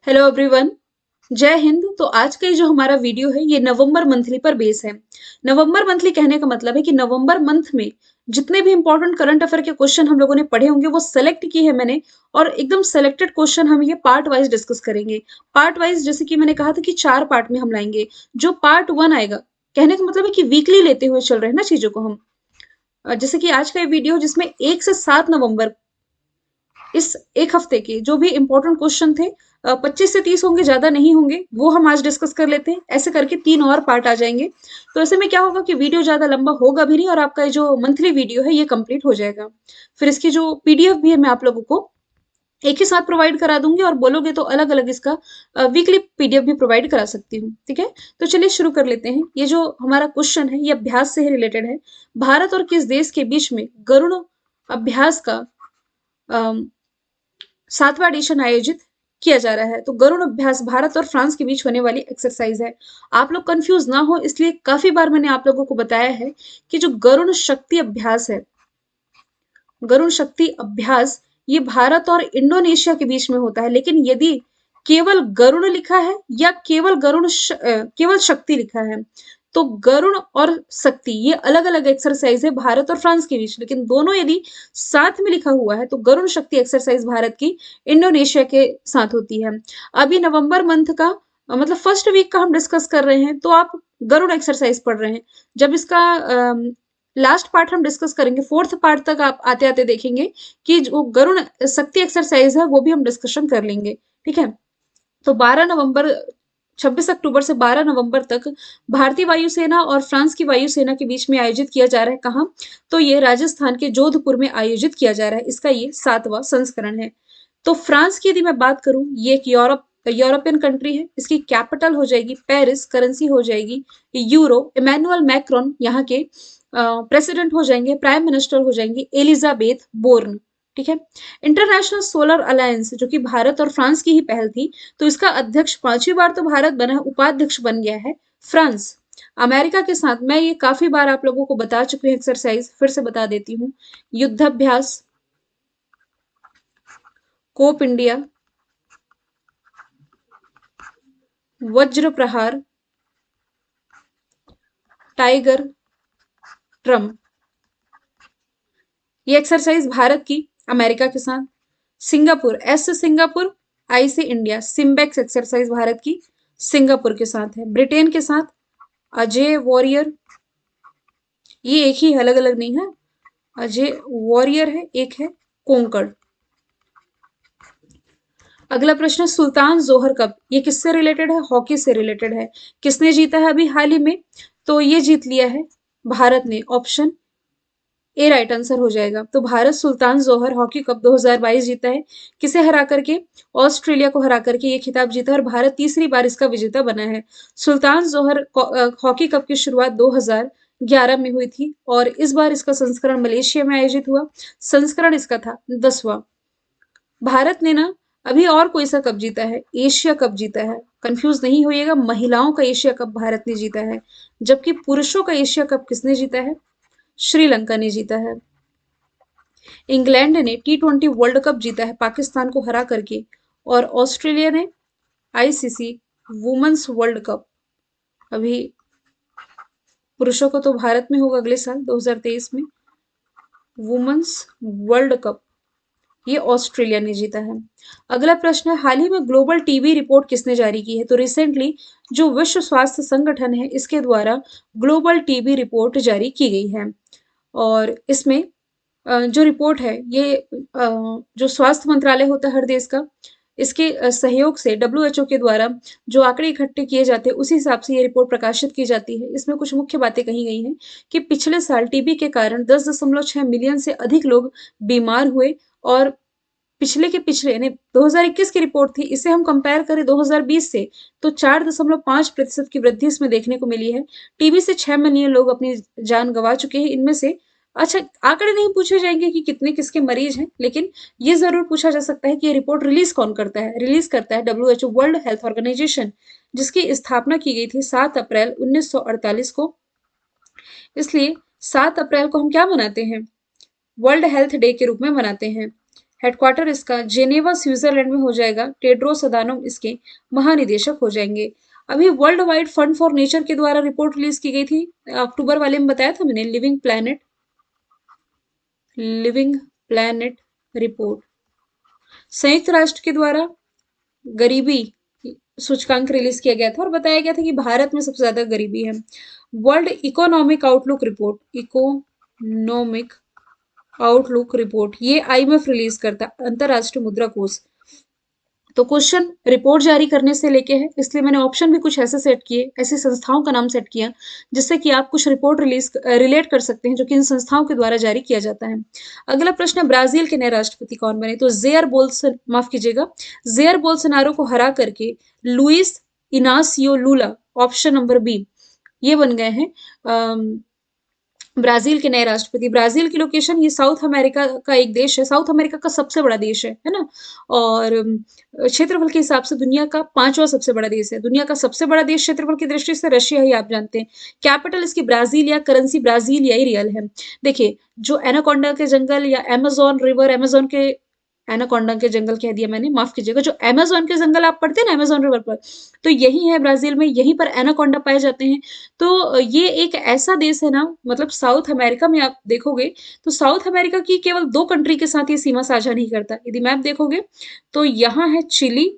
Hello everyone. जय हिंद। तो आज का ये जो हमारा वीडियो है ये नवंबर मंथली पर बेस है। नवंबर मंथली कहने का मतलब है कि नवंबर मंथ में जितने भी इंपॉर्टेंट करंट अफेयर के क्वेश्चन हम लोगों ने पढ़े होंगे वो सेलेक्ट किए हैं मैंने। और एकदम सेलेक्टेड क्वेश्चन हम ये पार्ट वाइज डिस्कस करेंगे। पार्ट वाइज जैसे कि मैंने कहा था कि 4 पार्ट में हम लाएंगे। जो पार्ट 1 आएगा, कहने का मतलब है कि वीकली लेते हुए चल रहे हैं ना चीजों को हम। जैसे कि आज का ये वीडियो जिसमें 1 से 7 नवंबर इस एक हफ्ते के जो भी इंपॉर्टेंट क्वेश्चन थे, 25 से 30 होंगे, ज्यादा नहीं होंगे, वो हम आज डिस्कस कर लेते हैं। ऐसे करके 3 और पार्ट आ जाएंगे। तो ऐसे में क्या होगा कि वीडियो ज्यादा लंबा होगा भी नहीं और आपका ये जो मंथली वीडियो है ये कंप्लीट हो जाएगा। फिर इसकी जो पीडीएफ भी है मैं आप लोगों को एक ही साथ प्रोवाइड करा दूंगी, और बोलोगे तो अलग अलग इसका वीकली पीडीएफ भी प्रोवाइड करा सकती हूँ। ठीक है, तो चलिए शुरू कर लेते हैं। ये जो हमारा क्वेश्चन है ये अभ्यास से ही रिलेटेड है। भारत और किस देश के बीच में गरुड़ अभ्यास का 7वां एडिशन आयोजित किया जा रहा है? तो गरुड़ अभ्यास भारत और फ्रांस के बीच होने वाली एक्सरसाइज है। आप लोग कंफ्यूज ना हो इसलिए काफी बार मैंने आप लोगों को बताया है कि जो गरुड़ शक्ति अभ्यास है, गरुड़ शक्ति अभ्यास ये भारत और इंडोनेशिया के बीच में होता है। लेकिन यदि केवल गरुड़ लिखा है या केवल शक्ति लिखा है, तो गरुड़ और शक्ति ये अलग अलग एक्सरसाइज है भारत और फ्रांस के बीच। लेकिन दोनों यदि साथ में लिखा हुआ है तो गरुड़ शक्ति एक्सरसाइज भारत की इंडोनेशिया के साथ होती है। अभी नवंबर मंथ का मतलब फर्स्ट वीक का हम डिस्कस कर रहे हैं, तो आप गरुड़ एक्सरसाइज पढ़ रहे हैं। जब इसका लास्ट पार्ट हम डिस्कस करेंगे, फोर्थ पार्ट तक आप आते आते देखेंगे कि जो गरुड़ शक्ति एक्सरसाइज है वो भी हम डिस्कशन कर लेंगे। ठीक है, तो 12 नवंबर, 26 अक्टूबर से 12 नवंबर तक भारतीय वायुसेना और फ्रांस की वायुसेना के बीच में आयोजित किया जा रहा है। कहाँ? तो ये राजस्थान के जोधपुर में आयोजित किया जा रहा है। इसका ये 7वां संस्करण है। तो फ्रांस की यदि मैं बात करूं, ये एक यूरोपियन कंट्री है। इसकी कैपिटल हो जाएगी पेरिस, करेंसी हो जाएगी यूरो। इमैनुअल मैक्रोन यहाँ के प्रेसिडेंट हो जाएंगे, प्राइम मिनिस्टर हो जाएंगी एलिजाबेथ बोर्न। ठीक है, इंटरनेशनल सोलर अलायंस जो कि भारत और फ्रांस की ही पहल थी, तो इसका अध्यक्ष 5वीं बार तो भारत बना है, उपाध्यक्ष बन गया है फ्रांस। अमेरिका के साथ मैं ये काफी बार आप लोगों को बता चुकी हूँ एक्सरसाइज, फिर से बता देती हूँ। युद्धाभ्यास, कोप इंडिया, वज्र प्रहार, टाइगर ट्रम्प। ये एक्सरसाइज भारत की अमेरिका के साथ। सिंगापुर, एस से सिंगापुर, आई से इंडिया, सिम्बेक्स एक्सरसाइज भारत की सिंगापुर के साथ है। ब्रिटेन के साथ अजय वॉरियर, ये एक ही, अलग अलग नहीं है। अजय वॉरियर है, एक है कोंकण। अगला प्रश्न, सुल्तान जोहर कप, ये किससे रिलेटेड है? हॉकी से रिलेटेड है। किसने जीता है अभी हाल ही में? तो ये जीत लिया है भारत ने। ऑप्शन ए राइट आंसर हो जाएगा। तो भारत सुल्तान जोहर हॉकी कप 2022 जीता है। किसे हरा करके? ऑस्ट्रेलिया को हरा करके ये खिताब जीता और भारत तीसरी बार इसका विजेता बना है। सुल्तान जोहर हॉकी कप की शुरुआत 2011 में हुई थी और इस बार इसका संस्करण मलेशिया में आयोजित हुआ। संस्करण इसका था 10वां। भारत ने ना अभी और कोई सा कप जीता है? एशिया कप जीता है। कंफ्यूज नहीं होइएगा, महिलाओं का एशिया कप भारत ने जीता है। जबकि पुरुषों का एशिया कप किसने जीता है? श्रीलंका ने जीता है। इंग्लैंड ने T20 वर्ल्ड कप जीता है पाकिस्तान को हरा करके। और ऑस्ट्रेलिया ने आईसीसी वुमेन्स वर्ल्ड कप, अभी पुरुषों को तो भारत में होगा अगले साल 2023 में। वुमेन्स वर्ल्ड कप ये ऑस्ट्रेलिया ने जीता है। अगला प्रश्न है, हाल ही में ग्लोबल टीबी रिपोर्ट किसने जारी की है? तो रिसेंटली जो विश्व स्वास्थ्य संगठन है इसके द्वारा ग्लोबल टीबी रिपोर्ट जारी की गई है। और इसमें जो रिपोर्ट है ये जो स्वास्थ्य मंत्रालय होता है हर देश का, इसके सहयोग से डब्ल्यूएचओ के द्वारा जो आंकड़े इकट्ठे किए जाते हैं उसी हिसाब से ये रिपोर्ट प्रकाशित की जाती है। इसमें कुछ मुख्य बातें कही गई हैं कि पिछले साल टीबी के कारण 10.6 मिलियन से अधिक लोग बीमार हुए। और पिछले यानी 2021 की रिपोर्ट थी, इसे हम कंपेयर करें 2020 से, तो 4.5% की वृद्धि इसमें देखने को मिली है। टीबी से 6 मिलियन लोग अपनी जान गंवा चुके हैं। इनमें से अच्छा आंकड़े नहीं पूछे जाएंगे कि कितने किसके मरीज हैं, लेकिन ये जरूर पूछा जा सकता है कि ये रिपोर्ट रिलीज कौन करता है? रिलीज करता है डब्ल्यूएचओ, वर्ल्ड हेल्थ ऑर्गेनाइजेशन, जिसकी स्थापना की गई थी 7 अप्रैल 1948 को। इसलिए 7 अप्रैल को हम क्या मनाते हैं? वर्ल्ड हेल्थ डे के रूप में मनाते हैं। हेडक्वार्टर इसका जेनेवा स्विट्जरलैंड में हो जाएगा। टेड्रोस अधानोम इसके महानिदेशक हो जाएंगे। अभी world wide fund for nature के द्वारा रिपोर्ट रिलीज की गई थी, अक्टूबर वाले में बताया था मैंने, लिविंग प्लैनेट रिपोर्ट। संयुक्त राष्ट्र के द्वारा गरीबी सूचकांक रिलीज किया गया था और बताया गया था कि भारत में सबसे ज्यादा गरीबी है। World economic outlook report, economic outlook report, ये आईएमएफ रिलीज करता, अंतरराष्ट्रीय मुद्रा कोष। तो क्वेश्चन रिपोर्ट जारी करने से लेके है, इसलिए मैंने ऑप्शन भी कुछ ऐसे सेट किए, ऐसी संस्थाओं का नाम सेट किया जिससे कि आप कुछ रिपोर्ट रिलेट कर सकते हैं जो कि इन संस्थाओं के द्वारा जारी किया जाता है। अगला प्रश्न है, ब्राजील के नए राष्ट्रपति कौन बने? तो माफ कीजिएगा, जेयर बोल्सोनारो को हरा करके Luiz Inacio Lula, option number B, ये बन गए हैं ब्राजील के नए राष्ट्रपति। ब्राजील की लोकेशन, ये साउथ अमेरिका का एक देश है, साउथ अमेरिका का सबसे बड़ा देश है ना, और क्षेत्रफल के हिसाब से दुनिया का 5वां सबसे बड़ा देश है। दुनिया का सबसे बड़ा देश क्षेत्रफल की दृष्टि से रशिया ही, आप जानते हैं। कैपिटल इसकी ब्राजील या करेंसी ब्राजील या ही रियल है। देखिए, जो एनाकोंडा के जंगल या अमेजोन रिवर, अमेजोन के, एनाकोंडा के जंगल कह दिया मैंने, माफ कीजिएगा, जो अमेजोन के जंगल आप पढ़ते हैं ना अमेजोन रिवर पर, तो यही है ब्राजील में, यहीं पर एनाकोंडा पाए जाते हैं। तो ये एक ऐसा देश है ना, मतलब साउथ अमेरिका में आप देखोगे तो साउथ अमेरिका की केवल 2 कंट्री के साथ ये सीमा साझा नहीं करता। यदि मैप देखोगे तो यहाँ है चिली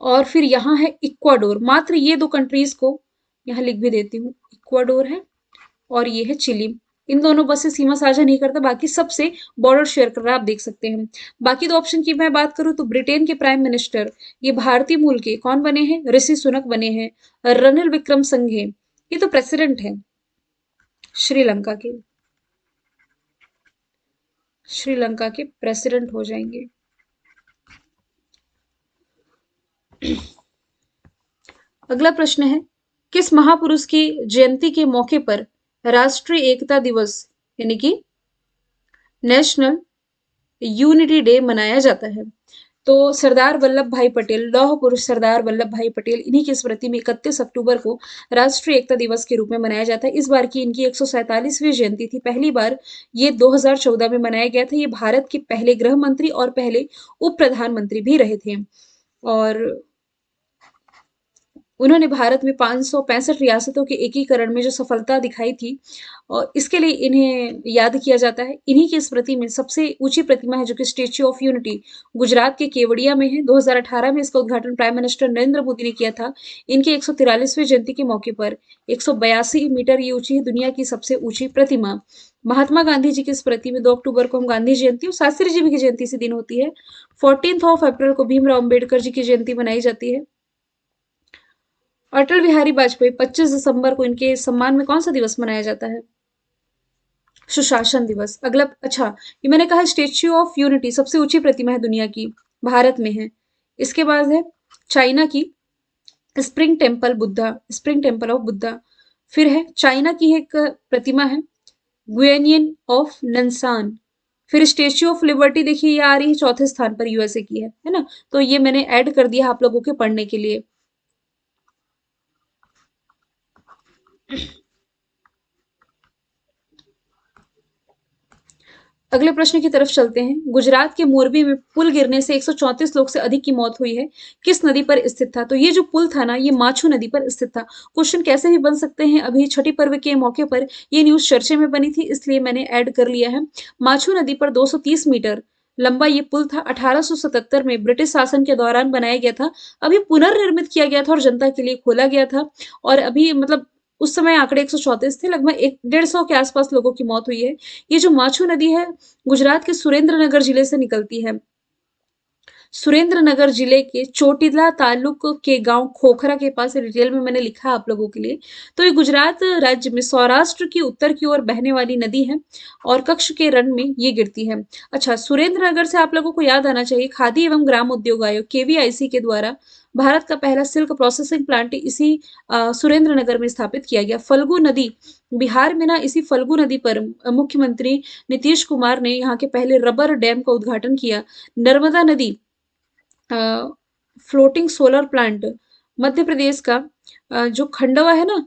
और फिर यहाँ है इक्वाडोर। मात्र ये 2 कंट्रीज को यहाँ लिख भी देती हूँ, इक्वाडोर है और ये है चिली। इन दोनों बस से सीमा साझा नहीं करता, बाकी सबसे बॉर्डर शेयर कर रहा है, आप देख सकते हैं। बाकी 2 ऑप्शन की मैं बात करूं तो ब्रिटेन के प्राइम मिनिस्टर ये भारतीय मूल के कौन बने हैं? ऋषि सुनक बने हैं। रनिल विक्रमसिंघे, ये तो प्रेसिडेंट है श्रीलंका के, श्रीलंका के प्रेसिडेंट हो जाएंगे। अगला प्रश्न है, किस महापुरुष की जयंती के मौके पर राष्ट्रीय एकता दिवस यानी कि नेशनल यूनिटी डे मनाया जाता है? तो सरदार वल्लभ भाई पटेल, लौह पुरुष सरदार वल्लभ भाई पटेल, इन्हीं की स्मृति में 31 अक्टूबर को राष्ट्रीय एकता दिवस के रूप में मनाया जाता है। इस बार की इनकी 147वीं जयंती थी। पहली बार ये 2014 में मनाया गया था। ये भारत के पहले गृह मंत्री और पहले उप प्रधानमंत्री भी रहे थे और उन्होंने भारत में 565 रियासतों के एकीकरण में जो सफलता दिखाई थी और इसके लिए इन्हें याद किया जाता है। इन्हीं की स्मृति में सबसे ऊंची प्रतिमा है जो कि स्टेच्यू ऑफ यूनिटी गुजरात के केवड़िया में है। 2018 में इसका उद्घाटन प्राइम मिनिस्टर नरेंद्र मोदी ने किया था। इनकी 143वीं जयंती के मौके पर 182 मीटर ये ऊंची है, दुनिया की सबसे ऊंची प्रतिमा। महात्मा गांधी जी की स्मृति में 2 अक्टूबर को हम गांधी जयंती और शास्त्री जी की जयंती इसी दिन होती है। 14 अप्रैल को भीमराव अम्बेडकर जी की जयंती मनाई जाती है। अटल बिहारी वाजपेयी 25 दिसंबर को इनके सम्मान में कौन सा दिवस मनाया जाता है? सुशासन दिवस। अगला, अच्छा, ये मैंने कहा स्टेच्यू ऑफ यूनिटी सबसे ऊंची प्रतिमा है दुनिया की, भारत में है। इसके बाद है चाइना की spring temple Buddha, spring temple of Buddha. फिर है चाइना की एक प्रतिमा है ग्वेनियन ऑफ नंसान। फिर स्टेच्यू ऑफ लिबर्टी देखिए, ये आ रही है 4थे स्थान पर, यूएसए की है ना। तो ये मैंने ऐड कर दिया आप लोगों के पढ़ने के लिए। अगले प्रश्न की तरफ चलते हैं। गुजरात के मोरबी में पुल गिरने से 134 लोग से अधिक की मौत हुई है, किस नदी पर स्थित था? तो ये जो पुल था ना, ये माछू नदी पर स्थित था। क्वेश्चन कैसे भी बन सकते हैं, अभी छठी पर्व के मौके पर ये न्यूज चर्चे में बनी थी, इसलिए मैंने ऐड कर लिया है। माछू नदी पर 230 मीटर लंबा ये पुल था। 1877 में ब्रिटिश शासन के दौरान बनाया गया था। अभी पुनर्निर्मित किया गया था और जनता के लिए खोला गया था। और अभी मतलब उस समय आंकड़े 134 थे, लगभग 150 के आसपास लोगों की मौत हुई है। ये जो माछू नदी है गुजरात के सुरेंद्रनगर जिले से निकलती है। सुरेंद्रनगर जिले के चोटिला तालुक के गांव खोखरा के पास, डिटेल में मैंने लिखा है आप लोगों के लिए। तो ये गुजरात राज्य में सौराष्ट्र की उत्तर की ओर बहने वाली नदी है और कच्छ के रण में ये गिरती है। अच्छा, सुरेंद्रनगर से आप लोगों को याद आना चाहिए, खादी एवं ग्राम उद्योग आयोग केवीआईसी के द्वारा भारत का पहला सिल्क प्रोसेसिंग प्लांट इसी सुरेंद्रनगर में स्थापित किया गया। फल्गु नदी बिहार में ना, इसी फल्गु नदी पर मुख्यमंत्री नीतीश कुमार ने यहाँ के पहले रबर डैम का उद्घाटन किया। नर्मदा नदी floating solar plant Madhya Pradesh का जो खंडवा है ना,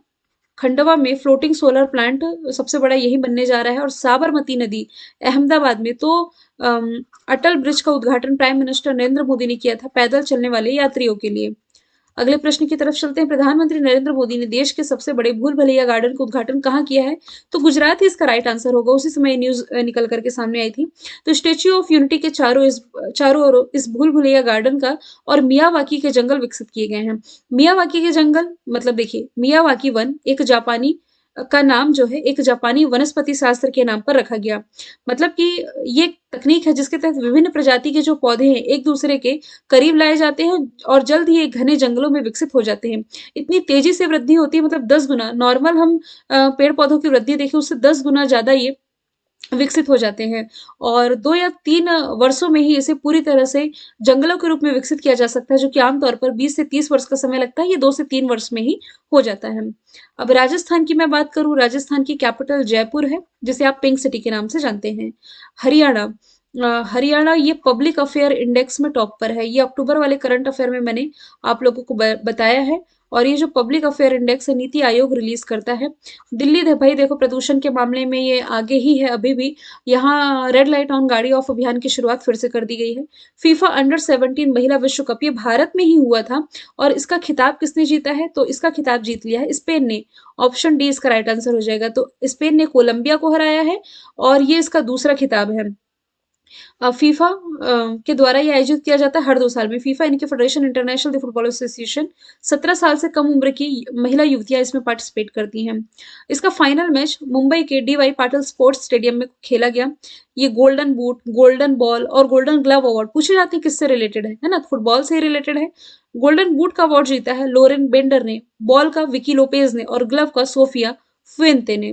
खंडवा में फ्लोटिंग सोलर प्लांट सबसे बड़ा यही बनने जा रहा है। और साबरमती नदी अहमदाबाद में तो अटल ब्रिज का उद्घाटन प्राइम मिनिस्टर नरेंद्र मोदी ने किया था पैदल चलने वाले यात्रियों के लिए। अगले प्रश्न की तरफ चलते हैं। प्रधानमंत्री नरेंद्र मोदी ने देश के सबसे बड़े भूल भुलैया गार्डन का उद्घाटन कहाँ किया है? तो गुजरात ही इसका राइट आंसर होगा। उसी समय न्यूज निकल करके सामने आई थी। तो स्टेच्यू ऑफ यूनिटी के चारों ओर इस भूल भुलैया गार्डन का और मियावाकी के जंगल विकसित किए गए हैं। मियावाकी के जंगल मतलब देखिए, मियावाकी वन एक जापानी का नाम जो है एक जापानी वनस्पति शास्त्र के नाम पर रखा गया। मतलब कि ये तकनीक है जिसके तहत विभिन्न प्रजाति के जो पौधे हैं एक दूसरे के करीब लाए जाते हैं और जल्द ही एक घने जंगलों में विकसित हो जाते हैं। इतनी तेजी से वृद्धि होती है, मतलब 10 गुना नॉर्मल हम पेड़ पौधों की वृद्धि देखें उससे 10 गुना ज्यादा ये विकसित हो जाते हैं। और 2 या 3 वर्षों में ही इसे पूरी तरह से जंगलों के रूप में विकसित किया जा सकता है, जो कि आमतौर पर 20 से 30 वर्ष का समय लगता है, ये 2 से 3 वर्ष में ही हो जाता है। अब राजस्थान की मैं बात करूँ, राजस्थान की कैपिटल जयपुर है, जिसे आप पिंक सिटी के नाम से जानते हैं। हरियाणा हरियाणा ये पब्लिक अफेयर इंडेक्स में टॉप पर है। ये अक्टूबर वाले करंट अफेयर में मैंने आप लोगों को बताया है। और ये जो पब्लिक अफेयर इंडेक्स है नीति आयोग रिलीज करता है। दिल्ली भाई देखो प्रदूषण के मामले में ये आगे ही है अभी भी। यहाँ रेड लाइट ऑन गाड़ी ऑफ अभियान की शुरुआत फिर से कर दी गई है। फीफा अंडर 17 महिला विश्व कप ये भारत में ही हुआ था। और इसका खिताब किसने जीता है? तो इसका खिताब जीत लिया है स्पेन ने। ऑप्शन डी इसका राइट आंसर हो जाएगा। तो स्पेन ने कोलंबिया को हराया है और ये इसका दूसरा खिताब है। फीफा के द्वारा ये आयोजित किया जाता है हर 2 साल में। फीफा इनके federation international the football association 17 साल से कम उम्र की महिला युवतियां इसमें पार्टिसिपेट करती हैं। इसका फाइनल मैच मुंबई के डी.वाई. पाटिल स्पोर्ट्स स्टेडियम में खेला गया। ये गोल्डन बूट, गोल्डन बॉल और गोल्डन ग्लव अवार्ड पूछे जाते हैं किससे रिलेटेड है ना? फुटबॉल से ही रिलेटेड है। गोल्डन बूट का अवार्ड जीता है लोरेन बेंडर ने, बॉल का विकी लोपेज ने और ग्लव का सोफिया फुएंते ने।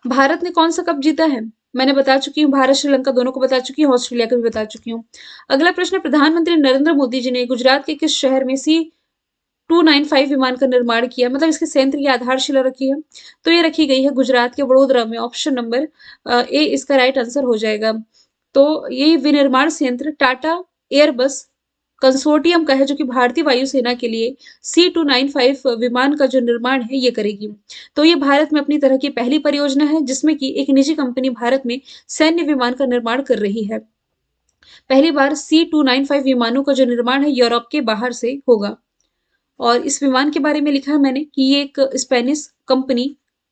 भारत ने कौन सा कप जीता है? मैंने बता चुकी हूँ, भारत श्रीलंका दोनों को बता चुकी हूँ, ऑस्ट्रेलिया का भी बता चुकी हूँ। अगला प्रश्न, प्रधानमंत्री नरेंद्र मोदी जी ने गुजरात के किस शहर में C-295 विमान का निर्माण किया, मतलब इसके संयंत्र की आधारशिला रखी है? तो ये रखी गई है गुजरात के वडोदरा में। ऑप्शन नंबर ए इसका राइट आंसर हो जाएगा। तो ये विनिर्माण संयंत्र टाटा एयरबस कंसोर्टियम का है, जो कि भारतीय वायुसेना के लिए C-295 विमान का जो निर्माण है ये करेगी। तो ये भारत में अपनी तरह की पहली परियोजना है जिसमें कि एक निजी कंपनी भारत में सैन्य विमान का निर्माण कर रही है। पहली बार C-295 विमानों का जो निर्माण है यूरोप के बाहर से होगा। और इस विमान के बारे में लिखा है मैंने कि ये एक स्पेनिश कंपनी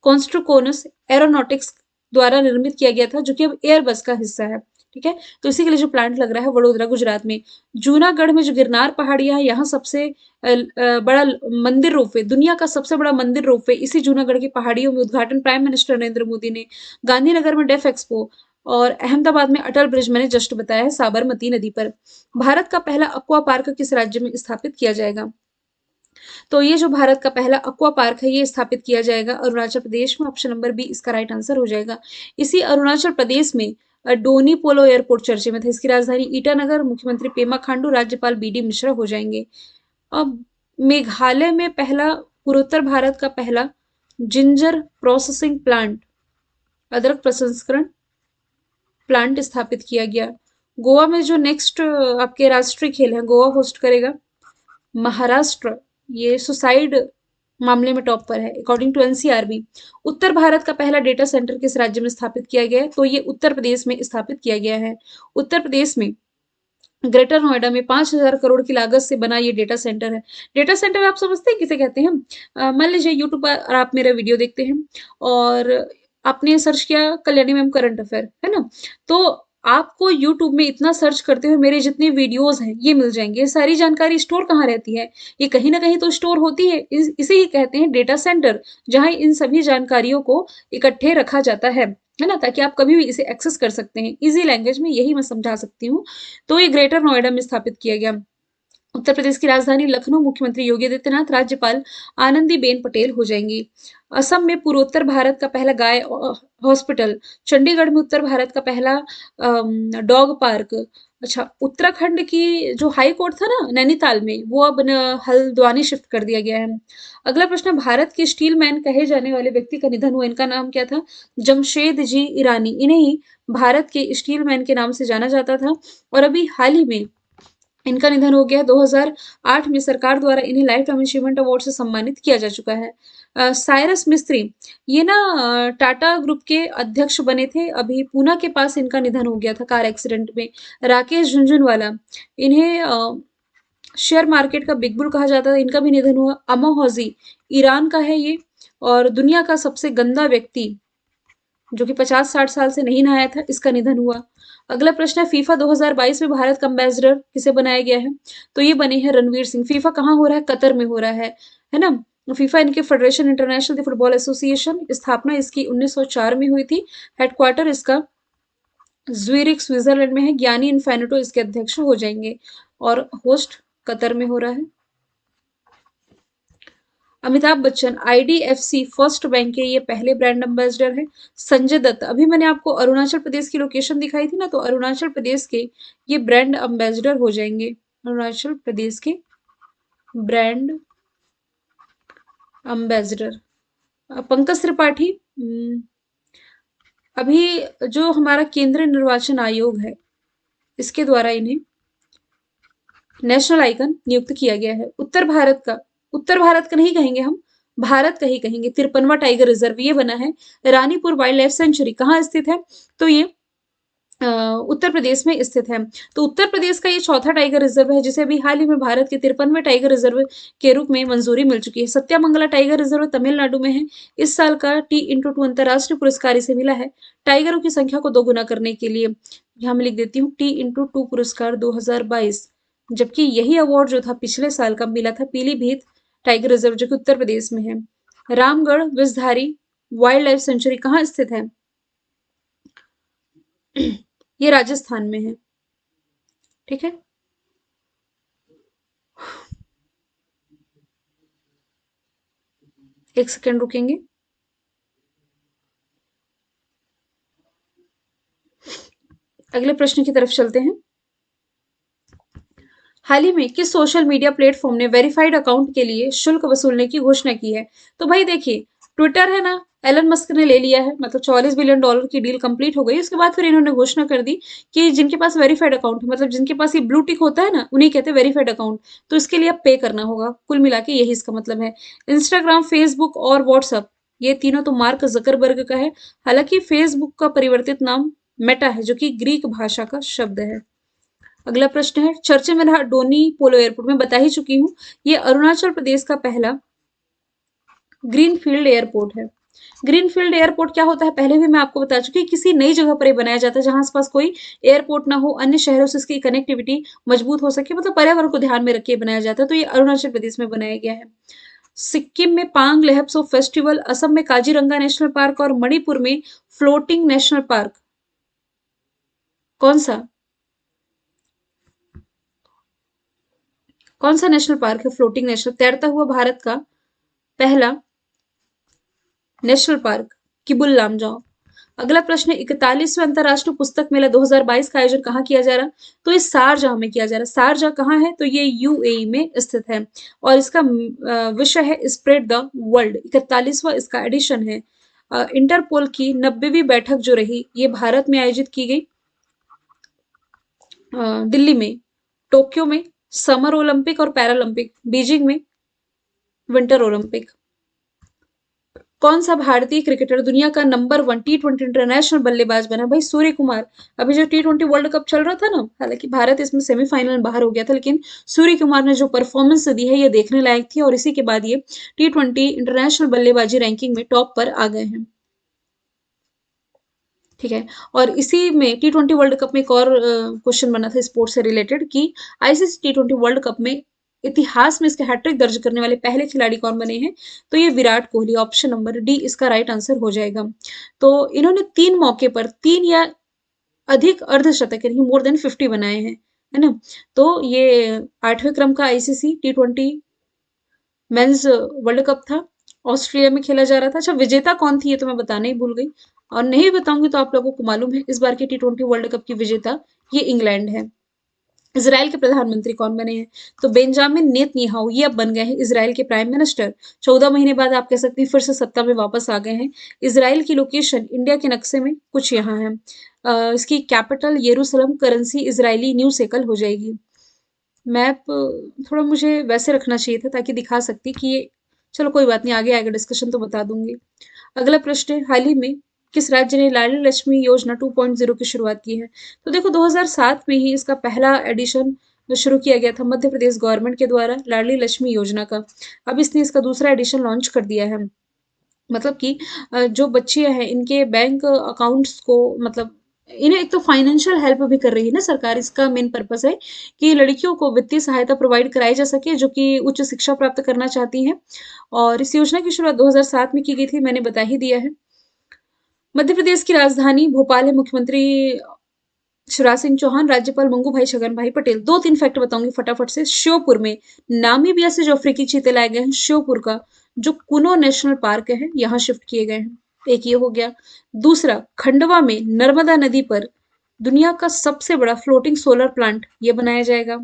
कॉन्स्ट्रोकोनस एरोनॉटिक्स द्वारा निर्मित किया गया था, जो कि अब एयरबस का हिस्सा है। ठीक है, तो इसी के लिए जो प्लांट लग रहा है वडोदरा गुजरात में। जूनागढ़ में जो गिरनार पहाड़ियां है, यहाँ सबसे बड़ा मंदिर रोपवे, दुनिया का सबसे बड़ा मंदिर रोपवे इसी जूनागढ़ की पहाड़ियों में उद्घाटन प्राइम मिनिस्टर नरेंद्र मोदी ने। गांधीनगर में डेफ एक्सपो और अहमदाबाद में अटल ब्रिज मैंने जस्ट बताया है साबरमती नदी पर। भारत का पहला अक्वा पार्क किस राज्य में स्थापित किया जाएगा? तो ये जो भारत का पहला अक्वा पार्क है ये स्थापित किया जाएगा अरुणाचल प्रदेश में। ऑप्शन नंबर बी इसका राइट आंसर हो जाएगा। इसी अरुणाचल प्रदेश में डोनी पोलो एयरपोर्ट चर्चे में था। इसकी राजधानी ईटानगर। मुख्यमंत्री पेमा खांडू, राज्यपाल बी.डी. मिश्रा हो जाएंगे। अब मेघालय में पहला, पूर्वोत्तर भारत का पहला जिंजर प्रोसेसिंग प्लांट, अदरक प्रसंस्करण प्लांट स्थापित किया गया। गोवा में जो नेक्स्ट आपके राष्ट्रीय खेल है गोवा होस्ट करेगा। महाराष्ट्र ये सुसाइड मामले में टॉप पर है अकॉर्डिंग टू एनसीआरबी। उत्तर भारत का पहला डेटा सेंटर किस राज्य में स्थापित किया गया है? तो ये उत्तर प्रदेश में स्थापित किया गया है। उत्तर प्रदेश में ग्रेटर नोएडा में 5,000 करोड़ की लागत से बना ये डेटा सेंटर है। डेटा सेंटर आप समझते हैं किसे कहते हैं? मान लीजिए यूट्यूब पर आप मेरा वीडियो देखते हैं और आपने सर्च किया कल्याणी मैम करंट अफेयर, है ना? तो आपको यूट्यूब में इतना सर्च करते हुए मेरे जितने वीडियोस हैं ये मिल जाएंगे। ये सारी जानकारी स्टोर कहाँ रहती है? ये कहीं ना कहीं तो स्टोर होती है। इसे ही कहते हैं डेटा सेंटर, जहां इन सभी जानकारियों को इकट्ठे रखा जाता है ना, ताकि आप कभी भी इसे एक्सेस कर सकते हैं। इजी लैंग्वेज में यही मैं समझा सकती हूँ। तो ये ग्रेटर नोएडा में स्थापित किया गया। उत्तर प्रदेश की राजधानी लखनऊ, मुख्यमंत्री योगी आदित्यनाथ, राज्यपाल आनंदीबेन पटेल हो जाएंगी। असम में पूर्वोत्तर भारत का पहला गाय हॉस्पिटल, चंडीगढ़ में उत्तर भारत का पहला डॉग पार्क। अच्छा, उत्तराखंड की जो हाई कोर्ट था ना नैनीताल में, वो अब हल्द्वानी शिफ्ट कर दिया गया है। अगला प्रश्न, भारत के स्टील मैन कहे जाने वाले व्यक्ति का निधन हुआ, इनका नाम क्या था? जमशेद जी ईरानी। इन्हें ही भारत के स्टील मैन के नाम से जाना जाता था। और अभी हाल ही में इनका निधन हो गया। 2008 में सरकार द्वारा इन्हें लाइफ टाइम अचीवमेंट अवार्ड से सम्मानित किया जा चुका है। साइरस मिस्त्री, ये ना टाटा ग्रुप के अध्यक्ष बने थे। अभी पूना के पास इनका निधन हो गया था कार एक्सीडेंट में। राकेश झुनझुनवाला, इन्हें शेयर मार्केट का बिग बुल कहा जाता है, इनका भी निधन हुआ। अमा हौजी, ईरान का है ये, और दुनिया का सबसे गंदा व्यक्ति जो कि 50-60 साल से नहीं नहाया था, इसका निधन हुआ। अगला प्रश्न है, फीफा 2022 में भारत का एम्बेसडर किसे बनाया गया है? तो ये बने हैं रणवीर सिंह। फीफा कहाँ हो रहा है? कतर में हो रहा है ना? फीफा इनके फेडरेशन इंटरनेशनल फुटबॉल एसोसिएशन, स्थापना इसकी 1904 में हुई थी। हेडक्वार्टर इसका ज्यूरिख स्विट्जरलैंड में है। ज्ञानी इन्फेनिटो इसके अध्यक्ष हो जाएंगे, और होस्ट कतर में हो रहा है। Amitabh Bachchan IDFC first bank के ये पहले ब्रांड एम्बेसडर हैं। संजय दत्त, अभी मैंने आपको अरुणाचल प्रदेश की लोकेशन दिखाई थी ना, तो अरुणाचल प्रदेश के ये ब्रांड एम्बेसडर हो जाएंगे। अरुणाचल प्रदेश के ब्रांड एम्बेसडर। पंकज त्रिपाठी, अभी जो हमारा केंद्रीय निर्वाचन आयोग है, इसके द्वारा इन्हें नेशनल आइकन नियुक्त किया गया है। उत्तर भारत का नहीं कहेंगे हम, भारत का ही कहेंगे। 53वां टाइगर रिजर्व ये बना है। रानीपुर वाइल्ड लाइफ सेंचुरी कहाँ स्थित है? तो ये उत्तर प्रदेश में स्थित है। तो उत्तर प्रदेश का ये चौथा टाइगर रिजर्व है, जिसे अभी हाल ही में भारत के 53वें टाइगर रिजर्व के रूप में मंजूरी मिल चुकी है। सत्यामंगला टाइगर रिजर्व तमिलनाडु में है। इस साल का T*2 अंतर्राष्ट्रीय पुरस्कार इसे मिला है टाइगरों की संख्या को दोगुना करने के लिए। यहाँ मैं लिख देती हूँ T*2 पुरस्कार 2022। जबकि यही अवार्ड जो था पिछले साल का मिला था पीलीभीत टाइगर रिजर्व, जो कि उत्तर प्रदेश में है। Ramgarh Vishdhari wild life sanctuary कहाँ स्थित है? ये राजस्थान में है। ठीक है, एक सेकेंड रुकेंगे। अगले प्रश्न की तरफ चलते हैं। हाल ही में किस सोशल मीडिया प्लेटफॉर्म ने वेरीफाइड अकाउंट के लिए शुल्क वसूलने की घोषणा की है? तो भाई देखिए, ट्विटर है ना, एलन मस्क ने ले लिया है, मतलब $44 बिलियन की डील कंप्लीट हो गई। उसके बाद फिर इन्होंने घोषणा कर दी कि जिनके पास वेरीफाइड अकाउंट है, मतलब जिनके पास ये ब्लू टिक होता है ना, उन्हें कहते हैं वेरीफाइड अकाउंट, तो इसके लिए अब पे करना होगा। कुल मिला के यही इसका मतलब है। इंस्टाग्राम, फेसबुक और व्हाट्सअप, ये तीनों तो मार्क जकरबर्ग का है। हालांकि फेसबुक का परिवर्तित नाम मेटा है, जो कि ग्रीक भाषा का शब्द है। अगला प्रश्न है, चर्चे में रहा डोनी पोलो एयरपोर्ट, में बता ही चुकी हूँ, ये अरुणाचल प्रदेश का पहला ग्रीनफील्ड एयरपोर्ट है। ग्रीनफील्ड एयरपोर्ट क्या होता है, पहले भी मैं आपको बता चुकी, किसी नई जगह पर बनाया जाता है जहां आसपास कोई एयरपोर्ट ना हो, अन्य शहरों से इसकी कनेक्टिविटी मजबूत हो सके, मतलब पर्यावरण को ध्यान में रख के बनाया जाता है। तो ये अरुणाचल प्रदेश में बनाया गया है। सिक्किम में पांग लेहप्सो फेस्टिवल, असम में काजीरंगा नेशनल पार्क, और मणिपुर में फ्लोटिंग नेशनल पार्क, कौन सा कौन सा नेशनल पार्क है फ्लोटिंग नेशनल, तैरता हुआ भारत का पहला नेशनल पार्क? किबुल लामजाओ। अगला प्रश्न है, 41वें अंतरराष्ट्रीय पुस्तक मेला 2022 का आयोजन कहाँ किया जा रहा? तो ये शारजाह में किया जा रहा है। शारजाह कहाँ है? तो ये यूएई में स्थित है, और इसका विषय है स्प्रेड द वर्ल्ड। 41वां इसका एडिशन है। इंटरपोल की 90वीं बैठक जो रही, ये भारत में आयोजित की गई, दिल्ली में, टोक्यो में समर ओलंपिक और पैरालंपिक, बीजिंग में विंटर ओलंपिक। कौन सा भारतीय क्रिकेटर दुनिया का नंबर 1 T20 इंटरनेशनल बल्लेबाज बना? भाई सूर्य कुमार। अभी जो T20 वर्ल्ड कप चल रहा था ना, हालांकि भारत इसमें सेमीफाइनल में बाहर हो गया था, लेकिन सूर्य कुमार ने जो परफॉर्मेंस दी है ये देखने लायक थी, और इसी के बाद ये T20 इंटरनेशनल बल्लेबाजी रैंकिंग में टॉप पर आ गए हैं। ठीक है, और इसी में T20 वर्ल्ड कप में एक और क्वेश्चन बना था स्पोर्ट्स से रिलेटेड, कि आईसीसी T20 वर्ल्ड कप में इतिहास में इसके हैट्रिक दर्ज करने वाले पहले खिलाड़ी कौन बने हैं? तो ये Virat Kohli, option number D इसका राइट आंसर हो जाएगा। तो इन्होंने 3 मौके पर 3 या अधिक अर्धशतक यानी मोर देन 50 बनाए हैं, है ना? तो ये 8वें क्रम का ICC T20 mains world cup था, ऑस्ट्रेलिया में खेला जा रहा था। अच्छा, विजेता कौन थी ये तो मैं बताना ही भूल गई, और नहीं बताऊंगी तो आप लोगों को मालूम है, इस बार की T20 वर्ल्ड कप की विजेता ये इंग्लैंड है। इसराइल के प्रधानमंत्री कौन बने हैं? तो बेंजामिन नेतन्याहू, ये अब बन गए हैं इसराइल के प्राइम मिनिस्टर। 14 महीने बाद आप कह सकते हैं फिर से सत्ता में वापस आ गए हैं। इसराइल की लोकेशन इंडिया के नक्शे में कुछ यहाँ है। इसकी कैपिटल यरूशलेम, करेंसी इसराइली न्यू शेकल हो जाएगी। मैप थोड़ा मुझे वैसे रखना चाहिए था ताकि दिखा सकती कि ये, चलो कोई बात नहीं, आगे आएगा डिस्कशन तो बता दूंगी। अगला प्रश्न है, हाल ही में किस राज्य ने लाडली लक्ष्मी योजना 2.0 की शुरुआत की है? तो देखो 2007 में ही इसका पहला एडिशन शुरू किया गया था मध्य प्रदेश गवर्नमेंट के द्वारा लाडली लक्ष्मी योजना का। अब इसने इसका दूसरा एडिशन लॉन्च कर दिया है। मतलब कि जो बच्चे हैं इनके बैंक अकाउंट्स को, मतलब इन्हें एक तो फाइनेंशियल हेल्प भी कर रही है ना सरकार। इसका मेन पर्पस है कि लड़कियों को वित्तीय सहायता प्रोवाइड कराई जा सके जो कि उच्च शिक्षा प्राप्त करना चाहती हैं। और इस योजना की शुरुआत 2007 में की गई थी, मैंने बता ही दिया है। मध्य प्रदेश की राजधानी भोपाल है। मुख्यमंत्री शिवराज सिंह चौहान, राज्यपाल मंगू भाई छगन भाई पटेल। दो तीन फैक्ट बताऊंगी फटाफट से। श्योपुर में नामीबिया से जो अफ्रीकी चीते लाए गए हैं, श्योपुर का जो कुनो नेशनल पार्क है यहाँ शिफ्ट किए गए हैं। एक ये हो गया। दूसरा, खंडवा में नर्मदा नदी पर दुनिया का सबसे बड़ा फ्लोटिंग सोलर प्लांट ये बनाया जाएगा।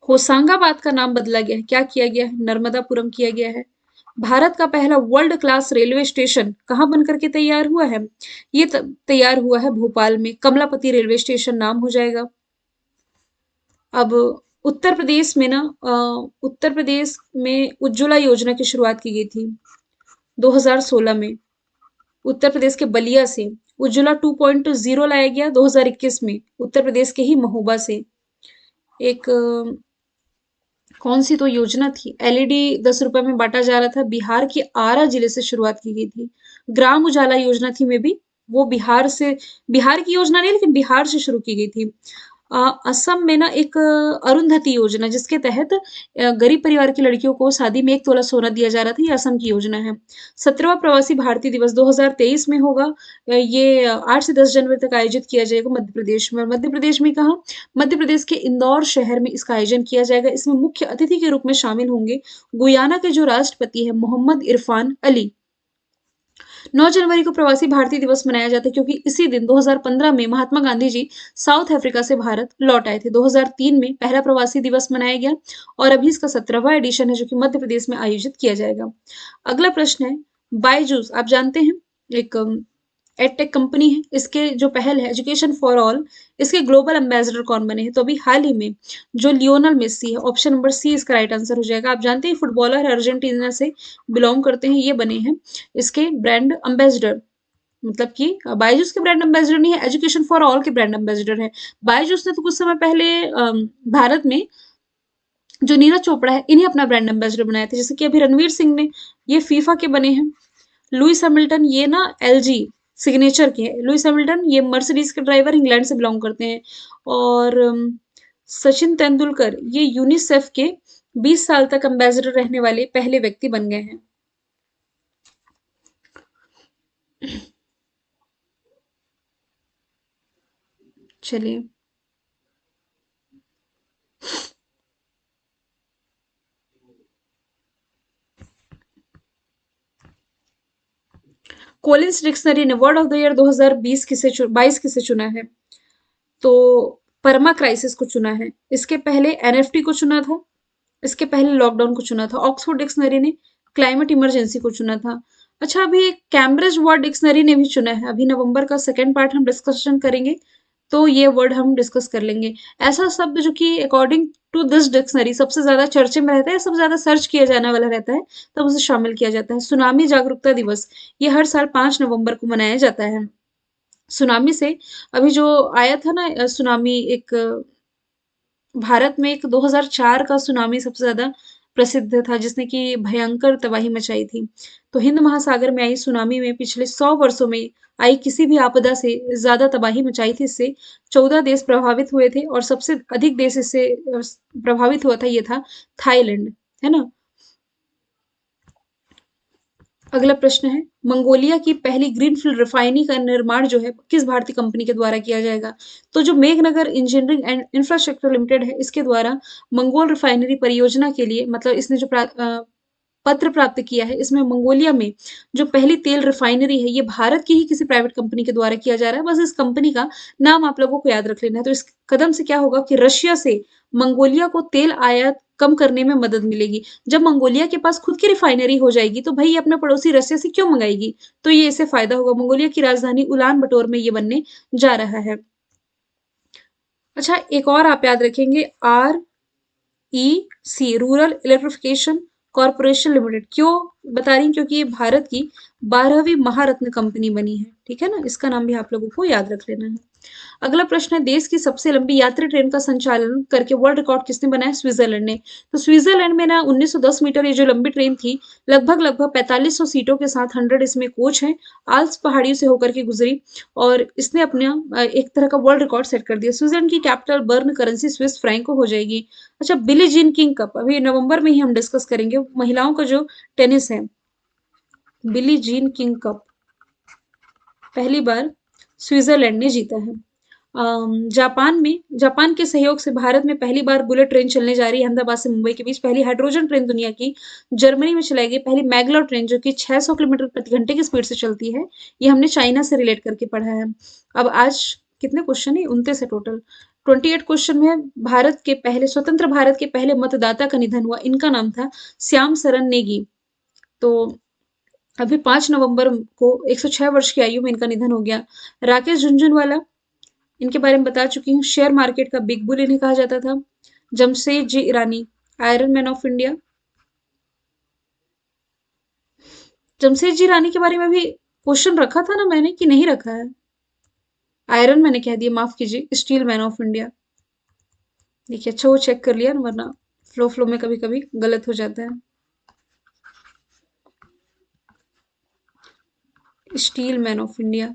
होशंगाबाद का नाम बदला गया है, क्या किया गया है? नर्मदापुरम किया गया है। भारत का पहला वर्ल्ड क्लास रेलवे स्टेशन कहाँ बनकर के तैयार हुआ है? ये तैयार हुआ है भोपाल में, कमलापति रेलवे स्टेशन नाम हो जाएगा। अब उत्तर प्रदेश में ना उत्तर प्रदेश में उज्ज्वला योजना की शुरुआत की गई थी 2016 में। उत्तर प्रदेश के बलिया से उज्ज्वला 2.0 लाया गया 2021 में, उत्तर प्रदेश के ही महोबा से। एक कौन सी तो योजना थी, एलईडी 10 रुपए में बांटा जा रहा था, बिहार के आरा जिले से शुरुआत की गई थी। ग्राम उजाला योजना थी में भी, वो बिहार से, बिहार की योजना नहीं लेकिन बिहार से शुरू की गई थी। असम में ना एक अरुंधति योजना जिसके तहत गरीब परिवार की लड़कियों को शादी में 1 तोला सोना दिया जा रहा था, ये असम की योजना है। 17वां प्रवासी भारतीय दिवस 2023 में होगा। ये 8 से 10 जनवरी तक आयोजित किया जाएगा मध्य प्रदेश में। मध्य प्रदेश में कहाँ? मध्य प्रदेश के इंदौर शहर में इसका आयोजन किया जाएगा। इसमें मुख्य अतिथि के रूप में शामिल होंगे गुयाना के जो राष्ट्रपति है मोहम्मद इरफान अली। 9 जनवरी को प्रवासी भारतीय दिवस मनाया जाता है क्योंकि इसी दिन 2015 में महात्मा गांधी जी साउथ अफ्रीका से भारत लौट आए थे। 2003 में पहला प्रवासी दिवस मनाया गया और अभी इसका 17वां एडिशन है जो कि मध्य प्रदेश में आयोजित किया जाएगा। अगला प्रश्न है, बायजूस आप जानते हैं एक एडटेक कंपनी है। इसके जो पहल है एजुकेशन फॉर ऑल, इसके ग्लोबल एम्बेसडर कौन बने हैं? तो अभी हाल ही में जो लियोनल मेसी है, ऑप्शन नंबर सी इसका राइट आंसर हो जाएगा। आप जानते हैं फुटबॉलर है, अर्जेंटीना से बिलोंग करते हैं, ये बने हैं इसके ब्रांड एम्बेसडर। मतलब कि बायजूस के ब्रांड एम्बेसडर नहीं है, एजुकेशन फॉर ऑल के ब्रांड एम्बेसडर है। बायजूस ने तो कुछ समय पहले भारत में जो नीरज चोपड़ा है इन्हें अपना ब्रांड एम्बेसडर बनाया था। जैसे कि अभी रणवीर सिंह ने, ये फीफा के बने हैं। लुइस हैमिल्टन ये ना एलजी सिग्नेचर के हैं। लुइस हैमिल्टन ये मर्सिडीज के ड्राइवर इंग्लैंड से बिलोंग करते हैं। और सचिन तेंदुलकर ये यूनिसेफ के 20 साल तक एम्बेसडर रहने वाले पहले व्यक्ति बन गए हैं। चलिए, कोलिंस डिक्शनरी ने वर्ड ऑफ द ईयर 2020 22 किसे चुना है? तो परमा क्राइसिस को चुना है। इसके पहले एनएफटी को चुना था। इसके पहले लॉकडाउन को चुना था। ऑक्सफोर्ड डिक्शनरी ने क्लाइमेट इमरजेंसी को चुना था। अच्छा, अभी कैम्ब्रिज वर्ड डिक्शनरी ने भी चुना है। अभी नवंबर का सेकेंड पार्ट हम डिस्कशन करेंगे तो ये वर्ड हम डिस्कस कर लेंगे। ऐसा शब्द जो कि अकॉर्डिंग टू दिस डिक्शनरी सबसे ज्यादा चर्चे में रहता है, सबसे ज्यादा सर्च किया जाने वाला रहता है, तब उसे शामिल किया जाता है। सुनामी जागरूकता दिवस ये हर साल 5 नवंबर को मनाया जाता है। सुनामी से अभी जो आया था ना सुनामी, एक भारत में एक 2004 का सुनामी सबसे ज्यादा प्रसिद्ध था जिसने कि भयंकर तबाही मचाई थी। तो हिंद महासागर में आई सुनामी में पिछले 100 वर्षों में आई किसी भी आपदा से ज्यादा तबाही मचाई थी। इससे 14 देश प्रभावित हुए थे और सबसे अधिक देश इससे प्रभावित हुआ था, ये था थाईलैंड, है ना। अगला प्रश्न है, मंगोलिया की पहली ग्रीनफील्ड रिफाइनरी का निर्माण जो है किस भारतीय कंपनी के द्वारा किया जाएगा? तो जो Meghnagar engineering and infrastructure limited है इसके द्वारा मंगोल रिफाइनरी परियोजना के लिए, मतलब इसने जो पत्र प्राप्त किया है, इसमें मंगोलिया में जो पहली तेल रिफाइनरी है ये भारत की ही किसी प्राइवेट कंपनी के द्वारा किया जा रहा है। बस इस कंपनी का नाम आप लोगों को याद रख लेना है। तो इस कदम से क्या होगा कि रशिया से मंगोलिया को तेल आयात कम करने में मदद मिलेगी। जब मंगोलिया के पास खुद की रिफाइनरी हो जाएगी तो भाई अपने पड़ोसी रशिया से क्यों मंगाएगी? तो ये इसे फायदा होगा। मंगोलिया की राजधानी उलान बटोर में ये बनने जा रहा है। अच्छा, एक और आप याद रखेंगे, REC, rural electrification corporation limited. क्यों बता रही हूँ? क्योंकि ये भारत की 12वीं महारत्न कंपनी बनी है। ठीक है ना, इसका नाम भी आप लोगों को याद रख लेना है। अगला प्रश्न है, देश की सबसे लंबी यात्री ट्रेन का संचालन करके वर्ल्ड रिकॉर्ड किसने बनाया? स्विट्जरलैंड ने। तो स्विट्जरलैंड में ना 1910 मीटर ये जो लंबी ट्रेन थी, लगभग लगभग 4500 सीटों के साथ 100 इसमें कोच हैं, आल्प्स पहाड़ियों से होकर के गुजरी, और इसने अपना एक तरह का वर्ल्ड रिकॉर्ड सेट कर दिया। स्विट्जरलैंड की capital burn, currency Swiss franc हो जाएगी। अच्छा, बिली जीन किंग कप अभी नवंबर में ही हम डिस्कस करेंगे, महिलाओं का जो टेनिस है, बिली जीन किंग कप पहली बार स्विट्जरलैंड ने जीता है। जापान के सहयोग से भारत में पहली बार बुलेट ट्रेन चलने जा रही है अहमदाबाद से मुंबई के बीच। पहली हाइड्रोजन ट्रेन दुनिया की जर्मनी में चलाई गई। पहली मैगलोर ट्रेन जो कि 600 किलोमीटर प्रति घंटे की स्पीड से चलती है, ये हमने चाइना से रिलेट करके पढ़ा है। अब आज कितने क्वेश्चन है? 29 है टोटल। 28 क्वेश्चन में भारत के पहले स्वतंत्र भारत के पहले मतदाता का निधन हुआ, इनका नाम था श्याम सरन नेगी। तो अभी 5 नवंबर को 106 वर्ष की आयु में इनका निधन हो गया। राकेश झुनझुनवाला, इनके बारे में बता चुकी हूँ। शेयर मार्केट का बिग बुल इन्हें कहा जाता था। Jamshed ji Irani, iron man of India. Jamshed ji Irani के बारे में भी क्वेश्चन रखा था ना मैंने, कि नहीं रखा है? आयरन मैंने कह दिया, माफ कीजिए, स्टील मैन ऑफ इंडिया। देखिए, अच्छा वो चेक कर लिया ना, वरना फ्लो फ्लो में कभी कभी गलत हो जाता है। Steel man of India.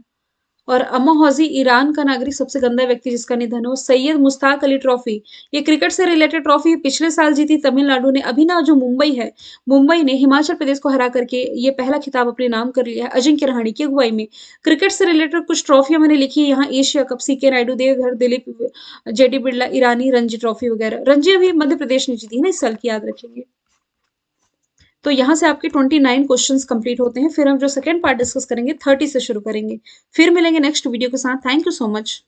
और अमा हौजी, ईरान का नागरिक सबसे गंदा व्यक्ति जिसका निधन हो। सैयद मुश्ताक अली ट्रॉफी, ये क्रिकेट से रिलेटेड ट्रॉफी पिछले साल जीती तमिलनाडु ने। अभी ना जो मुंबई है, मुंबई ने हिमाचल प्रदेश को हरा करके ये पहला खिताब अपने नाम कर लिया है, अजिंक्य रहाणे की अगुवाई में। क्रिकेट से रिलेटेड कुछ ट्रॉफियां मैंने लिखी है यहाँ, Asia cup, CK Naidu, Deodhar, Duleep, JD Birla, Irani, Ranji trophy वगैरह। रणजी अभी मध्य प्रदेश ने जीती है ना इस साल की, याद रखेंगे। तो यहाँ से आपके 29 क्वेश्चंस कंप्लीट होते हैं। फिर हम जो सेकंड पार्ट डिस्कस करेंगे 30 से शुरू करेंगे। फिर मिलेंगे नेक्स्ट वीडियो के साथ। Thank you so much.